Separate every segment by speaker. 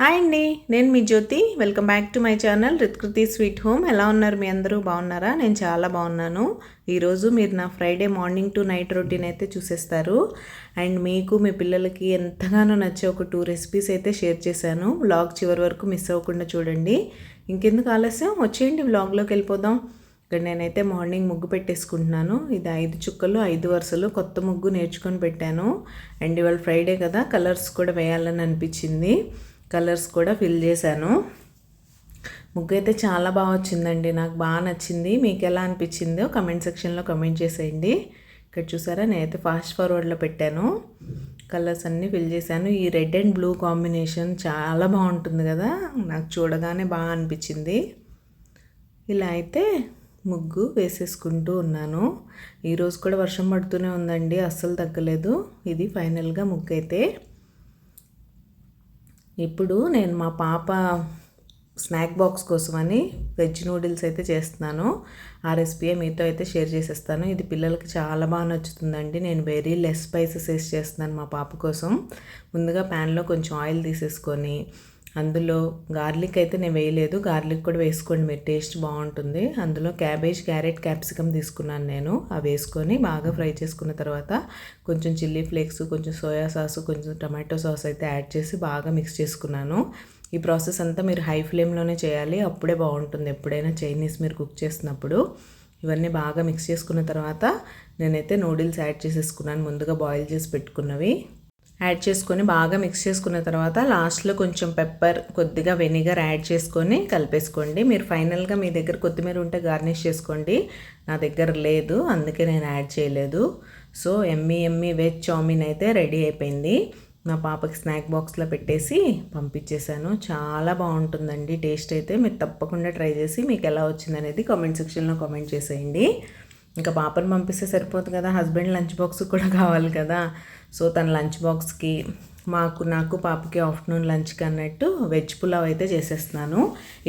Speaker 1: Hi అండి, నేను మీ Jyothi. Welcome back to my channel Ritkriti sweet home. ఎలా ఉన్నారు మీ అందరూ? బాగున్నారా? నేను చాలా బాగున్నాను. ఈరోజు మీరు నా Friday morning to night routine అయితే చూసేస్తారు. అండ్ మీకు మీ పిల్లలకి ఎంతగానో నచ్చే ఒక 2 రెసిపీస్ అయితే షేర్ చేశాను. వ్లాగ్ చివరి వరకు మిస్ అవ్వకుండా చూడండి. ఇంకెందుకు ఆలస్యం, వచ్చేయండి వ్లాగ్లోకి వెళ్ళిపోదాం. ఇక్కడ నేనైతే మార్నింగ్ ముగ్గు పెట్టేసుకుంటున్నాను. ఇది 5 చుక్కలు 5 వరుసలు కొత్త ముగ్గు నేర్చుకొని పెట్టాను. అండ్ ఇవాళ ఫ్రైడే కదా, కలర్స్ కూడా వేయాలని అనిపించింది. కలర్స్ కూడా ఫిల్ చేశాను. ముగ్గు అయితే చాలా బాగా వచ్చిందండి, నాకు బాగా నచ్చింది. మీకు ఎలా అనిపించిందో కమెంట్ సెక్షన్లో కమెంట్ చేసేయండి. ఇక్కడ చూసారా, నేనైతే ఫాస్ట్ ఫార్వర్డ్లో పెట్టాను. కలర్స్ అన్నీ ఫిల్ చేశాను. ఈ రెడ్ అండ్ బ్లూ కాంబినేషన్ చాలా బాగుంటుంది కదా, నాకు చూడగానే బాగా అనిపించింది. ఇలా అయితే ముగ్గు వేసేసుకుంటూ ఉన్నాను. ఈరోజు కూడా వర్షం పడుతూనే ఉందండి, అస్సలు తగ్గలేదు. ఇది ఫైనల్గా ముగ్గు అయితే. ఇప్పుడు నేను మా పాప స్నాక్ బాక్స్ కోసమని వెజ్ నూడిల్స్ అయితే చేస్తున్నాను. ఆ రెసిపీ మీతో అయితే షేర్ చేసేస్తాను. ఇది పిల్లలకి చాలా బాగా నచ్చుతుందండి. నేను వెరీ లెస్ స్పైసెస్ వేసి చేస్తున్నాను మా పాప కోసం. ముందుగా ప్యాన్లో కొంచెం ఆయిల్ తీసేసుకొని అందులో గార్లిక్ అయితే నేను వేయలేదు, గార్లిక్ కూడా వేసుకోండి మీరు, టేస్ట్ బాగుంటుంది. అందులో క్యాబేజ్, క్యారెట్, క్యాప్సికమ్ తీసుకున్నాను నేను. అవి వేసుకొని బాగా ఫ్రై చేసుకున్న తర్వాత కొంచెం చిల్లీ ఫ్లేక్స్, కొంచెం సోయా సాస్, కొంచెం టమాటో సాస్ అయితే యాడ్ చేసి బాగా మిక్స్ చేసుకున్నాను. ఈ ప్రాసెస్ అంతా మీరు హై ఫ్లేమ్లోనే చేయాలి, అప్పుడే బాగుంటుంది ఎప్పుడైనా చైనీస్ మీరు కుక్ చేసినప్పుడు. ఇవన్నీ బాగా మిక్స్ చేసుకున్న తర్వాత నేనైతే నూడిల్స్ యాడ్ చేసేసుకున్నాను, ముందుగా బాయిల్ చేసి పెట్టుకున్నవి యాడ్ చేసుకొని బాగా మిక్స్ చేసుకున్న తర్వాత లాస్ట్లో కొంచెం పెప్పర్, కొద్దిగా వెనిగర్ యాడ్ చేసుకొని కలిపేసుకోండి. మీరు ఫైనల్గా మీ దగ్గర కొత్తిమీర ఉంటే గార్నిష్ చేసుకోండి, నా దగ్గర లేదు అందుకే నేను యాడ్ చేయలేదు. సో ఎమ్మీ వెజ్ చౌమిన్ అయితే రెడీ అయిపోయింది. మా పాపకి స్నాక్ బాక్స్లో పెట్టేసి పంపించేశాను. చాలా బాగుంటుందండి టేస్ట్ అయితే. మీరు తప్పకుండా ట్రై చేసి మీకు ఎలా వచ్చిందనేది కామెంట్ సెక్షన్లో కామెంట్ చేసేయండి. ఇంకా పాపను పంపిస్తే సరిపోతుంది కదా, హస్బెండ్ లంచ్ బాక్స్ కూడా కావాలి కదా. సో తన లంచ్ బాక్స్కి నాకు పాపకి ఆఫ్టర్నూన్ లంచ్కి అన్నట్టు వెజ్ పులావ్ అయితే చేసేస్తున్నాను.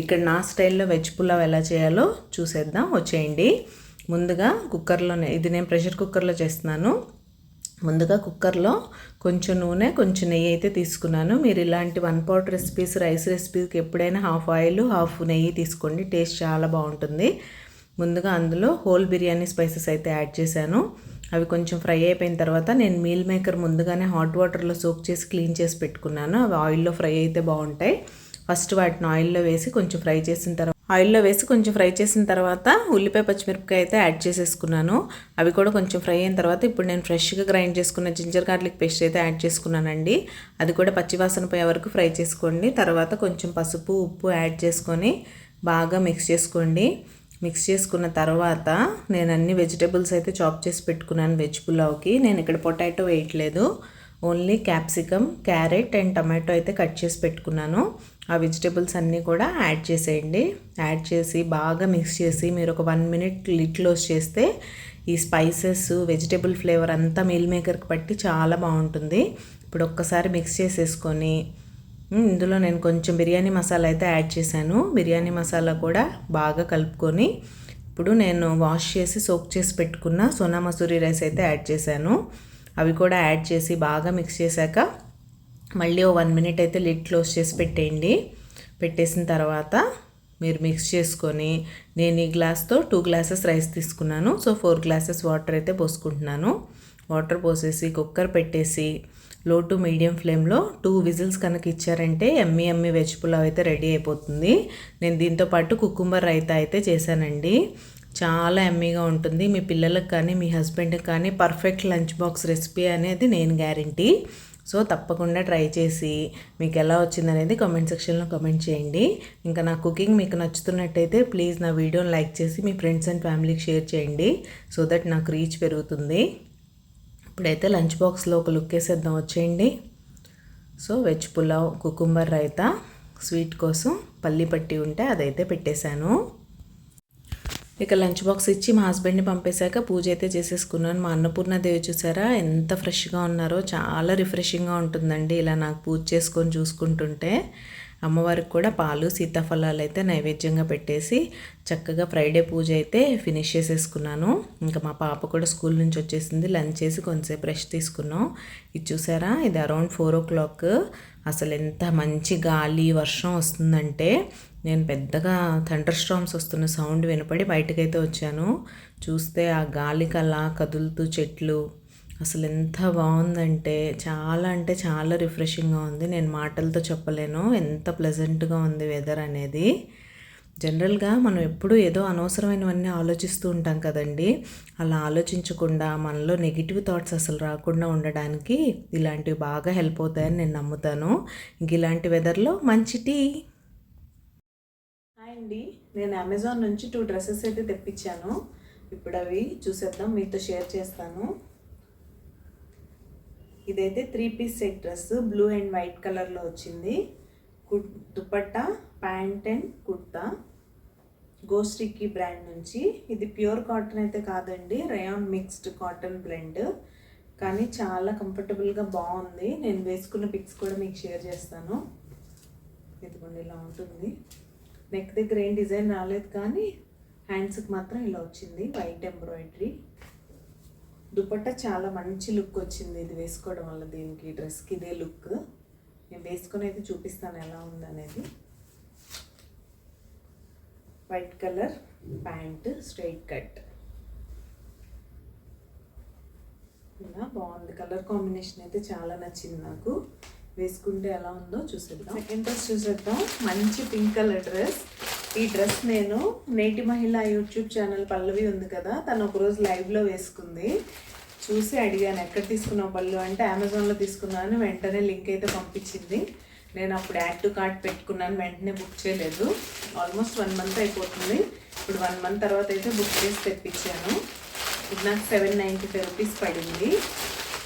Speaker 1: ఇక్కడ నా స్టైల్లో వెజ్ పులావ్ ఎలా చేయాలో చూసేద్దాం, వచ్చేయండి. ముందుగా కుక్కర్లోనే, ఇది నేను ప్రెషర్ కుక్కర్లో చేస్తున్నాను. ముందుగా కుక్కర్లో కొంచెం నూనె, కొంచెం నెయ్యి అయితే తీసుకున్నాను. మీరు ఇలాంటి 1 pot రెసిపీస్, రైస్ రెసిపీస్కి ఎప్పుడైనా హాఫ్ ఆయిల్ హాఫ్ నెయ్యి తీసుకోండి, టేస్ట్ చాలా బాగుంటుంది. ముందుగా అందులో హోల్ బిర్యానీ స్పైసెస్ అయితే యాడ్ చేశాను. అవి కొంచెం ఫ్రై అయిపోయిన తర్వాత నేను మీల్ మేకర్ ముందుగానే హాట్ వాటర్లో సోక్ చేసి క్లీన్ చేసి పెట్టుకున్నాను. అవి ఆయిల్లో ఫ్రై అయితే బాగుంటాయి. ఫస్ట్ వాటిని ఆయిల్లో వేసి కొంచెం ఫ్రై చేసిన తర్వాత ఉల్లిపాయ, పచ్చిమిరపకాయ అయితే యాడ్ చేసేసుకున్నాను. అవి కూడా కొంచెం ఫ్రై అయిన తర్వాత ఇప్పుడు నేను ఫ్రెష్గా గ్రైండ్ చేసుకున్న జింజర్ గార్లిక్ పేస్ట్ అయితే యాడ్ చేసుకున్నానండి. అది కూడా పచ్చివాసన పోయే వరకు ఫ్రై చేసుకోండి. తర్వాత కొంచెం పసుపు, ఉప్పు యాడ్ చేసుకొని బాగా మిక్స్ చేసుకోండి. మిక్స్ చేసుకున్న తర్వాత నేను అన్ని వెజిటేబుల్స్ అయితే చాప్ చేసి పెట్టుకున్నాను వెజ్ పులావ్కి. నేను ఇక్కడ పొటాటో వేయట్లేదు, only capsicum, carrot and tomato అయితే కట్ చేసి పెట్టుకున్నాను. ఆ వెజిటేబుల్స్ అన్నీ కూడా యాడ్ చేసేయండి. యాడ్ చేసి బాగా మిక్స్ చేసి మీరు ఒక 1 minute లిడ్ క్లోజ్ చేస్తే ఈ స్పైసెస్, వెజిటేబుల్ ఫ్లేవర్ అంతా మీల్ మేకర్కి పట్టి చాలా బాగుంటుంది. ఇప్పుడు ఒక్కసారి మిక్స్ చేసేసుకొని ఇందులో నేను కొంచెం బిర్యానీ మసాలా అయితే యాడ్ చేశాను. బిర్యానీ మసాలా కూడా బాగా కలుపుకొని ఇప్పుడు నేను వాష్ చేసి సోక్ చేసి పెట్టుకున్న సోనా మసూరి రైస్ అయితే యాడ్ చేశాను. అవి కూడా యాడ్ చేసి బాగా మిక్స్ చేశాక మళ్ళీ 1 minute అయితే లిడ్ క్లోజ్ చేసి పెట్టేయండి. పెట్టేసిన తర్వాత మీరు మిక్స్ చేసుకొని, నేను ఈ గ్లాస్తో 2 glasses రైస్ తీసుకున్నాను. సో 4 glasses వాటర్ అయితే పోసుకుంటున్నాను. వాటర్ పోసేసి కుక్కర్ పెట్టేసి లో టు మీడియం ఫ్లేమ్లో 2 విజిల్స్ కనుక ఇచ్చారంటే ఎమ్మీ వెజ్ పులావ్ అయితే రెడీ అయిపోతుంది. నేను దీంతో పాటు కుకుంబర్ రైతా అయితే చేశానండి. చాలా ఎమ్మీగా ఉంటుంది. మీ పిల్లలకు కానీ మీ హస్బెండ్కి కానీ పర్ఫెక్ట్ లంచ్ బాక్స్ రెసిపీ అనేది నేను గ్యారంటీ. సో తప్పకుండా ట్రై చేసి మీకు ఎలా వచ్చిందనేది కామెంట్ సెక్షన్లో కామెంట్ చేయండి. ఇంకా నా కుకింగ్ మీకు నచ్చుతున్నట్టయితే ప్లీజ్ నా వీడియోని లైక్ చేసి మీ ఫ్రెండ్స్ అండ్ ఫ్యామిలీకి షేర్ చేయండి, సో దట్ నాకు రీచ్ పెరుగుతుంది. ఇప్పుడైతే లంచ్ బాక్స్లో ఒక లుక్ వేసేద్దాం, వచ్చేయండి. So veg pulao, cucumber raita, sweet కోసం పల్లి పట్టి ఉంటే అదైతే పెట్టేశాను. ఇక లంచ్ బాక్స్ ఇచ్చి మా హస్బెండ్ని పంపేశాక పూజ అయితే చేసేసుకున్నాను. మా అన్నపూర్ణాదేవి చూసారా ఎంత ఫ్రెష్గా ఉన్నారో, చాలా రిఫ్రెషింగ్గా ఉంటుందండి ఇలా నాకు పూజ చేసుకొని చూసుకుంటుంటే. అమ్మవారికి కూడా పాలు, సీతాఫలాలు అయితే నైవేద్యంగా పెట్టేసి చక్కగా ఫ్రైడే పూజ అయితే ఫినిష్ చేసేసుకున్నాను. ఇంకా మా పాప కూడా స్కూల్ నుంచి వచ్చేసింది, లంచ్ చేసి కొంచెంసేపు రెస్ట్ తీసుకున్నాం. ఇది చూసారా, ఇది అరౌండ్ 4 o'clock. అసలు ఎంత మంచి గాలి వర్షం వస్తుందంటే నేను పెద్దగా థండర్ స్టార్మ్స్ వస్తున్న సౌండ్ వినపడి బయటకైతే వచ్చాను. చూస్తే ఆ గాలికి అలా కదులుతూ చెట్లు అసలు ఎంత బాగుందంటే అంటే చాలా రిఫ్రెషింగ్గా ఉంది. నేను మాటలతో చెప్పలేను ఎంత ప్లెజెంట్గా ఉంది వెదర్ అనేది. జనరల్గా మనం ఎప్పుడూ ఏదో అనవసరమైనవన్నీ ఆలోచిస్తూ ఉంటాం కదండి. అలా ఆలోచించకుండా మనలో నెగిటివ్ థాట్స్ అసలు రాకుండా ఉండడానికి ఇలాంటివి బాగా హెల్ప్ అవుతాయని నేను నమ్ముతాను. ఇంక ఇలాంటి వెదర్లో మంచి టీ. హాయ్ అండి, నేను అమెజాన్ నుంచి 2 డ్రెస్సెస్ అయితే తెప్పించాను. ఇప్పుడు అవి చూసేద్దాం, మీతో షేర్ చేస్తాను. ఇదైతే 3 piece set dress blue and white కలర్లో వచ్చింది. దుపట్టా, ప్యాంట్ అండ్ కుర్తా, గోస్టికి బ్రాండ్ నుంచి. ఇది ప్యూర్ కాటన్ అయితే కాదండి, రయాన్ మిక్స్డ్ కాటన్ బ్లెండ్, కానీ చాలా కంఫర్టబుల్గా బాగుంది. నేను వేసుకున్న పిక్స్ కూడా మీకు షేర్ చేస్తాను. ఇదిగోండి ఇలా ఉంటుంది. నెక్ దగ్గర ఏం డిజైన్ రాలేదు, కానీ హ్యాండ్స్కి మాత్రం ఇలా వచ్చింది వైట్ ఎంబ్రాయిడరీ. దుపట్టా చాలా మంచి లుక్ వచ్చింది ఇది వేసుకోవడం వల్ల. దీనికి డ్రెస్కి ఇదే లుక్. నేను వేసుకొని అయితే చూపిస్తాను ఎలా ఉందనేది. White colour pant, straight cut, ఇలా బాగుంది. కలర్ కాంబినేషన్ అయితే చాలా నచ్చింది నాకు. వేసుకుంటే ఎలా ఉందో చూసేద్దాం. సెకండ్ డ్రెస్ చూసేద్దాం. మంచి పింక్ కలర్ డ్రెస్. ఈ డ్రెస్ నేను నేటి మహిళ యూట్యూబ్ ఛానల్ పల్లవి ఉంది కదా, తను ఒకరోజు లైవ్లో వేసుకుంది. చూసి అడిగాను ఎక్కడ తీసుకున్నావు పళ్ళు అంటే అమెజాన్లో తీసుకున్నాను. వెంటనే లింక్ అయితే పంపించింది. నేను అప్పుడు యాడ్ టు కార్ట్ పెట్టుకున్నాను, వెంటనే బుక్ చేయలేదు. ఆల్మోస్ట్ 1 మంత్ అయిపోతుంది. ఇప్పుడు 1 మంత్ తర్వాత అయితే బుక్ చేసి తెప్పించాను. ఇది నాకు 795 రూపీస్ పడింది.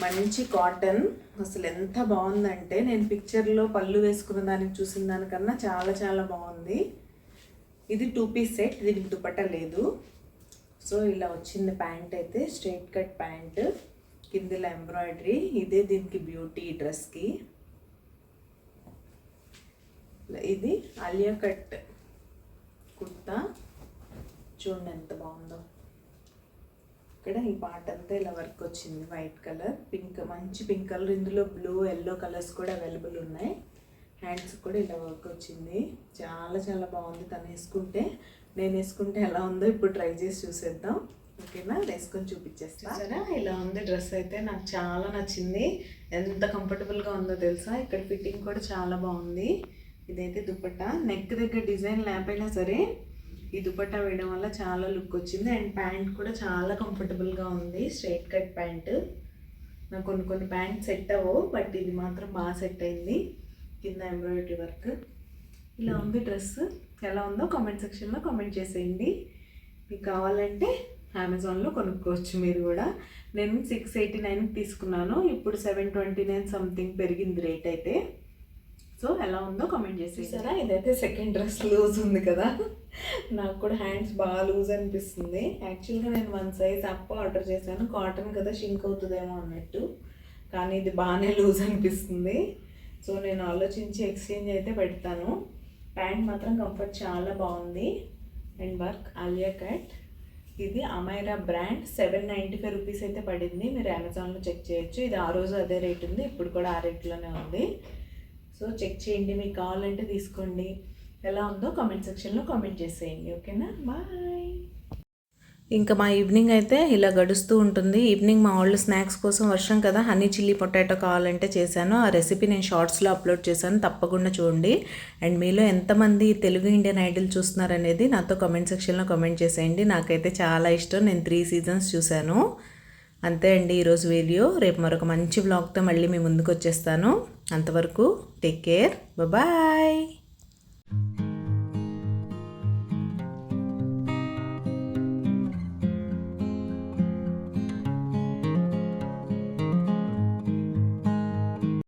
Speaker 1: మంచి కాటన్, అసలు ఎంత బాగుందంటే నేను పిక్చర్లో పళ్ళు వేసుకున్న దానికి చూసిన దానికన్నా చాలా చాలా బాగుంది. ఇది 2 పీస్ సెట్, దీనికి దుపట్టా లేదు. సో ఇలా వచ్చింది. ప్యాంట్ అయితే స్ట్రైట్ కట్ ప్యాంట్, కిందలో ఎంబ్రాయిడరీ. ఇదే దీనికి బ్యూటీ డ్రెస్కి. ఇది ఆలియా కట్ కుర్తా, చూడండి ఎంత బాగుందో. ఇక్కడ ఈ పార్ట్ అంతా ఇలా వర్క్ వచ్చింది. వైట్ కలర్, పింక్, మంచి పింక్ కలర్. ఇందులో బ్లూ, ఎల్లో కలర్స్ కూడా అవైలబుల్ ఉన్నాయి. హ్యాండ్స్ కూడా ఇలా వర్క్ వచ్చింది. చాలా చాలా బాగుంది. తను వేసుకుంటే, నేను వేసుకుంటే ఎలా ఉందో ఇప్పుడు ట్రై చేసి చూసేద్దాం. ఓకేనా, వేసుకొని చూపించేస్తారా. ఇలా ఉంది డ్రెస్ అయితే. నాకు చాలా నచ్చింది. ఎంత కంఫర్టబుల్గా ఉందో తెలుసా. ఇక్కడ ఫిట్టింగ్ కూడా చాలా బాగుంది. ఇదైతే దుపట్టా. నెక్ దగ్గర డిజైన్ లేకపోయినా సరే ఈ దుపట్టా వేయడం వల్ల చాలా లుక్ వచ్చింది. అండ్ ప్యాంట్ కూడా చాలా కంఫర్టబుల్గా ఉంది. Straight cut pant. నాకు కొన్ని ప్యాంట్ సెట్ అవ్వవు, బట్ ఇది మాత్రం బాగా సెట్ అయింది. కింద ఎంబ్రాయిడరీ వర్క్. ఇలా ఉంది డ్రెస్. ఎలా ఉందో కామెంట్ సెక్షన్లో కామెంట్ చేసేయండి. మీకు కావాలంటే అమెజాన్లో కొనుక్కోవచ్చు మీరు కూడా. నేను 689 తీసుకున్నాను. ఇప్పుడు 729 సంథింగ్ పెరిగింది రేట్ అయితే. సో ఎలా ఉందో కామెంట్ చేసేసారా. ఇదైతే సెకండ్ డ్రెస్. లూజ్ ఉంది కదా, నాకు కూడా హ్యాండ్స్ బాగా లూజ్ అనిపిస్తుంది. యాక్చువల్గా నేను 1 సైజ్ అప్ ఆర్డర్ చేశాను. కాటన్ కదా, షింక్ అవుతుందేమో అన్నట్టు, కానీ ఇది బాగానే లూజ్ అనిపిస్తుంది. సో నేను ఆలోచించి ఎక్స్చేంజ్ అయితే పెడతాను. ప్యాంట్ మాత్రం కంఫర్ట్ చాలా బాగుంది. And work Alia cut. ఇది అమైరా బ్రాండ్. 795 రూపీస్ అయితే పడింది. మీరు అమెజాన్లో చెక్ చేయొచ్చు. ఇది ఆ రోజు అదే రేట్ ఉంది, ఇప్పుడు కూడా ఆ రేట్లోనే ఉంది. సో చెక్ చేయండి, మీకు కావాలంటే తీసుకోండి. ఎలా ఉందో కామెంట్ సెక్షన్లో కామెంట్ చేసేయండి. ఓకేనా, బాయ్. ఇంకా మా ఈవినింగ్ అయితే ఇలా గడుస్తూ ఉంటుంది. ఈవినింగ్ మా వాళ్ళు స్నాక్స్ కోసం, వర్షం కదా, హనీ చిల్లీ పొటాటో కావాలంటే చేశాను. ఆ రెసిపీ నేను షార్ట్స్లో అప్లోడ్ చేశాను, తప్పకుండా చూడండి. అండ్ మీలో ఎంతమంది తెలుగు ఇండియన్ ఐడల్ చూస్తున్నారనేది నాతో కామెంట్ సెక్షన్లో కామెంట్ చేసేయండి. నాకైతే చాలా ఇష్టం. నేను 3 సీజన్స్ చూశాను. అంతే అండి ఈరోజు వీడియో. రేపు మరొక మంచి వ్లాగ్తో మళ్ళీ మీ ముందుకు వచ్చేస్తాను. అంతవరకు టేక్ కేర్, బాయ్.